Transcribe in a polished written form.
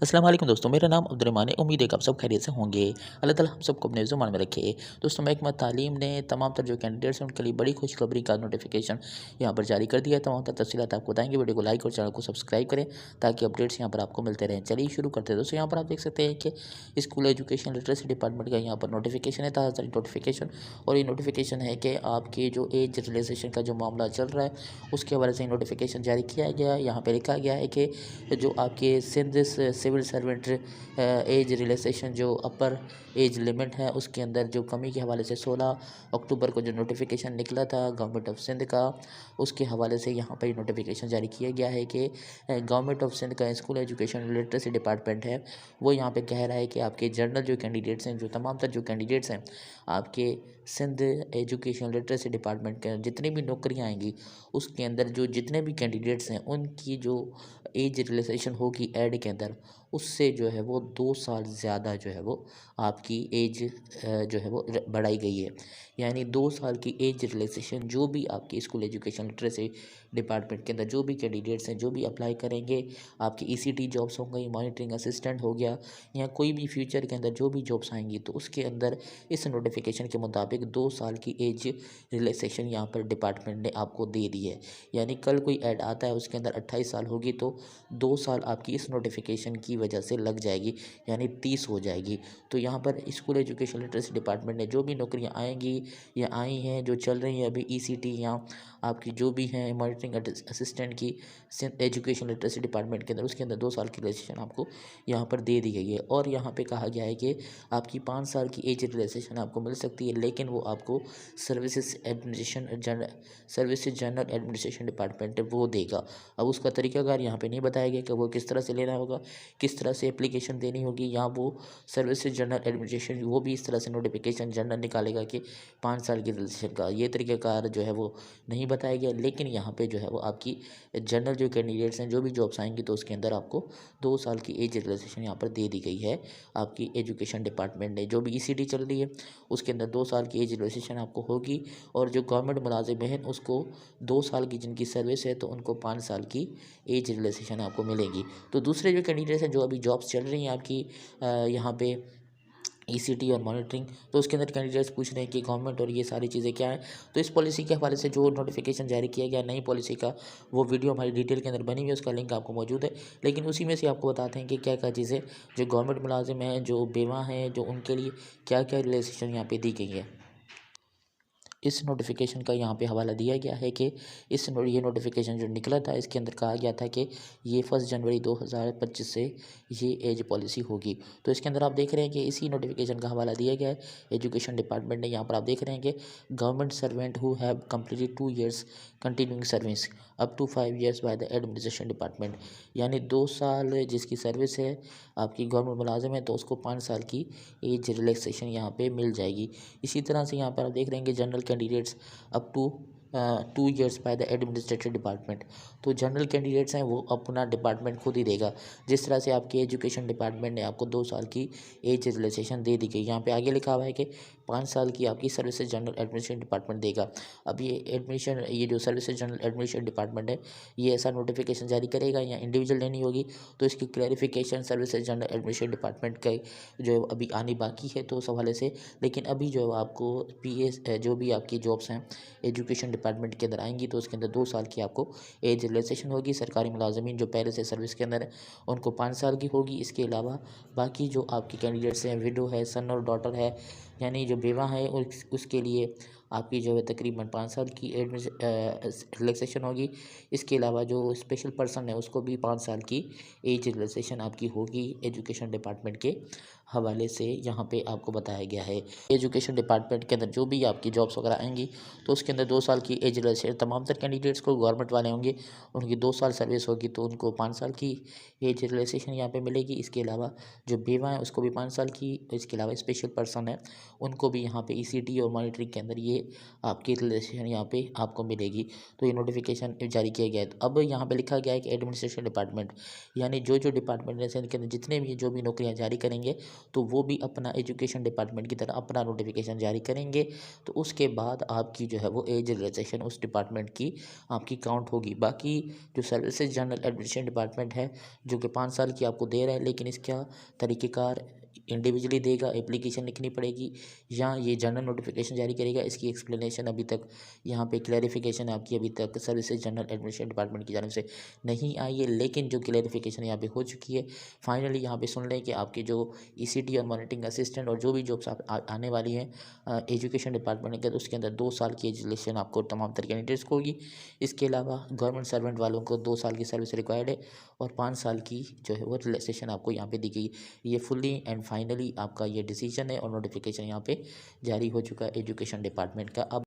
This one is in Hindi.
अस्सलाम वालेकुम दोस्तों, मेरा नाम अब्दुर्रहमान है। उम्मीद है कि आप सब खैरियत से होंगे। अल्लाह ताला हम सबको अपने ज़ुबान में रखे। दोस्तों, महकमा तालीम ने तमाम तर जो कैंडिडेट्स हैं उनके लिए बड़ी खुशखबरी का नोटिफिकेशन यहाँ पर जारी कर दिया है। तमाम तर तफसीलात आपको बताएंगे। वीडियो को लाइक और चैनल को सब्सक्राइब करें ताकि अपडेट्स यहाँ पर आपको मिलते रहें। चलिए शुरू करते हैं दोस्तों। यहाँ पर आप देख सकते हैं कि स्कूल एजुकेशन लिटरेसी डिपार्टमेंट का यहाँ पर नोटिफिकेशन है, ताज़ा नोटिफिकेशन। और ये नोटिफिकेशन है कि आपके जो एज रिलैक्सेशन का जो मामला चल रहा है उसके हवाले से नोटिफिकेशन जारी किया गया है। यहाँ पर लिखा गया है कि जो आपके Sindh civil servant age relaxation जो अपर एज लिमिट है उसके अंदर जो कमी के हवाले से 16 अक्टूबर को जो नोटिफिकेशन निकला था गवर्नमेंट ऑफ सिंध का, उसके हवाले से यहाँ पर नोटिफिकेशन जारी किया गया है कि गवर्नमेंट ऑफ सिंध का स्कूल एजुकेशन लिटरेसी डिपार्टमेंट है वो यहाँ पे कह रहा है कि आपके जनरल जो कैंडिडेट्स हैं, जो तमाम तर जो कैंडिडेट्स हैं आपके सिंध एजुकेशन लिटरेसी डिपार्टमेंट के जितनी भी नौकरियाँ आएंगी उसके अंदर जो जितने भी कैंडिडेट्स हैं उनकी जो एज रिलैक्सेशन होगी ऐड के अंदर, उससे जो है वो 2 साल ज़्यादा जो है वो आपकी एज जो है वो बढ़ाई गई है। यानी 2 साल की एज रिलैक्सेशन जो भी आपकी स्कूल एजुकेशन लिटरेसी डिपार्टमेंट के अंदर जो भी कैंडिडेट्स हैं जो भी अप्लाई करेंगे, आपकी ईसीटी जॉब्स हो गई, मॉनिटरिंग असिस्टेंट हो गया या कोई भी फ्यूचर के अंदर जो भी जॉब्स आएंगी तो उसके अंदर इस नोटिफिकेशन के मुताबिक 2 साल की एज रिलैक्सेशन यहाँ पर डिपार्टमेंट ने आपको दे दी है। यानी कल कोई ऐड आता है उसके अंदर 28 साल होगी तो 2 साल आपकी इस नोटिफिकेशन की वजह से लग जाएगी, यानी 30 हो जाएगी। तो यहाँ पर स्कूल एजुकेशन लिटरेसी डिपार्टमेंट ने जो भी नौकरियाँ आएंगी या आई हैं जो चल रही हैं अभी ईसीटी या आपकी जो भी हैं मॉनिटरिंग असिस्टेंट की एजुकेशन लिटरेसी डिपार्टमेंट के अंदर, उसके अंदर 2 साल की रिलैक्सेशन आपको यहाँ पर दे दी गई है। और यहाँ पे कहा गया है कि आपकी 5 साल की एज रिलैक्सेशन आपको मिल सकती है, लेकिन वो आपको सर्विसेज जनरल एडमिनिस्ट्रेशन डिपार्टमेंट वो देगा। अब उसका तरीकाकार यहाँ पे नहीं बताया गया कि वो किस तरह से लेना होगा, किस तरह से एप्लीकेशन देनी होगी, या वो सर्विसेज जनरल एडमिनिस्ट्रेशन वो भी इस तरह से नोटिफिकेशन जनरल निकालेगा कि 5 साल की रिलेशन का ये तरीकाकार जो है वो नहीं बताया गया। लेकिन यहाँ पे जो है वो आपकी जनरल जो कैंडिडेट्स हैं जो भी जॉब्स आएंगी तो उसके अंदर आपको 2 साल की एज रिलैक्सेशन यहाँ पर दे दी गई है। आपकी एजुकेशन डिपार्टमेंट ने जो भी ईसीटी चल रही है उसके अंदर 2 साल की एज रिलैक्सेशन आपको होगी। और जो गवर्नमेंट मुलाजिम हैं उसको 2 साल की जिनकी सर्विस है तो उनको 5 साल की एज रिलैक्सेशन आपको मिलेगी। तो दूसरे जो कैंडिडेट्स हैं जो अभी जॉब्स चल रही हैं आपकी यहाँ पे ईसीटी और मॉनिटरिंग, तो उसके अंदर कैंडिडेट्स पूछ रहे हैं कि गवर्नमेंट और ये सारी चीज़ें क्या हैं। तो इस पॉलिसी के हवाले से जो नोटिफिकेशन जारी किया गया नई पॉलिसी का, वो वीडियो हमारी डिटेल के अंदर बनी हुई है, उसका लिंक आपको मौजूद है। लेकिन उसी में से आपको बताते हैं कि क्या क्या चीज़ें जो गवर्नमेंट मुलाजिम हैं, जो बेवा हैं, जो उनके लिए क्या क्या रिलैक्सेशन यहाँ पे दी गई है। इस नोटिफिकेशन का यहाँ पे हवाला दिया गया है कि ये नोटिफिकेशन जो निकला था इसके अंदर कहा गया था कि ये 1 जनवरी 2025 से ये एज पॉलिसी होगी। तो इसके अंदर आप देख रहे हैं कि इसी नोटिफिकेशन का हवाला दिया गया है एजुकेशन डिपार्टमेंट ने। यहाँ पर आप देख रहे हैं कि government servant who have completed 2 years continuing service up to 5 years by the administration department, यानी 2 साल जिसकी सर्विस है आपकी गवर्नमेंट मुलाजिम है तो उसको 5 साल की एज रिलैक्सेशन यहाँ पे मिल जाएगी। इसी तरह से यहाँ पर आप देख रहे हैं कि general candidates up to 2 years by the administrative department, तो जनरल कैंडिडेट्स हैं वो अपना डिपार्टमेंट खुद ही देगा। जिस तरह से आपके एजुकेशन डिपार्टमेंट ने आपको 2 साल की एज रिलैक्सेशन दे दी गई, यहाँ पे आगे लिखा हुआ है कि 5 साल की आपकी सर्विसेज जनरल एडमिनिस्ट्रेशन डिपार्टमेंट देगा। अब ये जो सर्विसेज जनरल एडमिनिस्ट्रेशन डिपार्टमेंट है ये ऐसा नोटिफिकेशन जारी करेगा या इंडिविजुअल लेनी होगी, तो इसकी clarification services general administration department का जो अभी आनी बाकी है तो उस हवाले से। लेकिन अभी जो आपको पीएस जो भी आपकी जॉब्स हैं एजुकेशन डिपार्टमेंट के अंदर आएंगी तो उसके अंदर 2 साल की आपको एज रिलैक्सेशन होगी। सरकारी मुलाजमीन जो पहले से सर्विस के अंदर है उनको 5 साल की होगी। इसके अलावा बाकी जो आपके कैंडिडेट्स हैं, विडो है, सन और डॉटर है, यानी जो बेवा है उसके लिए आपकी जो है तकरीबन 5 साल की रिलैक्सेशन होगी। इसके अलावा जो स्पेशल पर्सन है उसको भी 5 साल की एज रिलैक्सेशन आपकी होगी एजुकेशन डिपार्टमेंट के हवाले से यहाँ पे आपको बताया गया है। एजुकेशन डिपार्टमेंट के अंदर जो भी आपकी जॉब्स वगैरह आएंगी तो उसके अंदर 2 साल की एज रिलैक्सेशन तमाम तर कैंडिडेट्स को गवर्नमेंट वाले होंगे उनकी 2 साल सर्विस होगी तो उनको 5 साल की एज रिलैक्सेशन यहाँ पे मिलेगी। इसके अलावा जो बेवा है उसको भी 5 साल की, इसके अलावा स्पेशल पर्सन है उनको भी यहाँ पे ईसीटी और मॉनिटरिंग के अंदर ये ये आपकी रिलेशन यहाँ पे आपको मिलेगी। तो ये नोटिफिकेशन जारी किया गया है। तो अब यहाँ पे लिखा गया है कि एडमिनिस्ट्रेशन डिपार्टमेंट यानी जो डिपार्टमेंट है इनके अंदर जितने भी जो भी नौकरियाँ जारी करेंगे तो वो भी अपना एजुकेशन डिपार्टमेंट की तरह अपना नोटिफिकेशन जारी करेंगे। तो उसके बाद आपकी जो है वो एज रिलैक्सेशन उस डिपार्टमेंट की आपकी काउंट होगी। बाकी जो सर्विसेज जनरल एडमिनिस्ट्रेशन डिपार्टमेंट है जो कि 5 साल की आपको दे रहा है, लेकिन इसका तरीक़ेकार इंडिविजुअली देगा, एप्लीकेशन लिखनी पड़ेगी या ये जनरल नोटिफिकेशन जारी करेगा। इसकी एक्सप्लेनेशन अभी तक यहाँ पे क्लैरिफिकेशन आपकी अभी तक सर्विसेज जनरल एडमिनिस्ट्रेशन डिपार्टमेंट की जानब से नहीं आई है, लेकिन जो क्लैरिफिकेशन यहाँ पे हो चुकी है फाइनली यहाँ पे सुन लें कि आपके जो ईसीटी और मॉनिटरिंग असिस्टेंट और जो भी जॉब्स आने वाली हैं एजुकेशन डिपार्टमेंट के, तो उसके अंदर 2 साल की एजुकेशन आपको तमाम तरह की कैंडिडेट्स को होगी। इसके अलावा गवर्नमेंट सर्वेंट वालों को 2 साल की सर्विस रिक्वायर्ड है और 5 साल की जो है वो रिलैक्सेशन आपको यहाँ पे दी गई। ये फुल्ली एंड फाइनली आपका ये डिसीजन है और नोटिफिकेशन यहाँ पे जारी हो चुका है एजुकेशन डिपार्टमेंट का। अब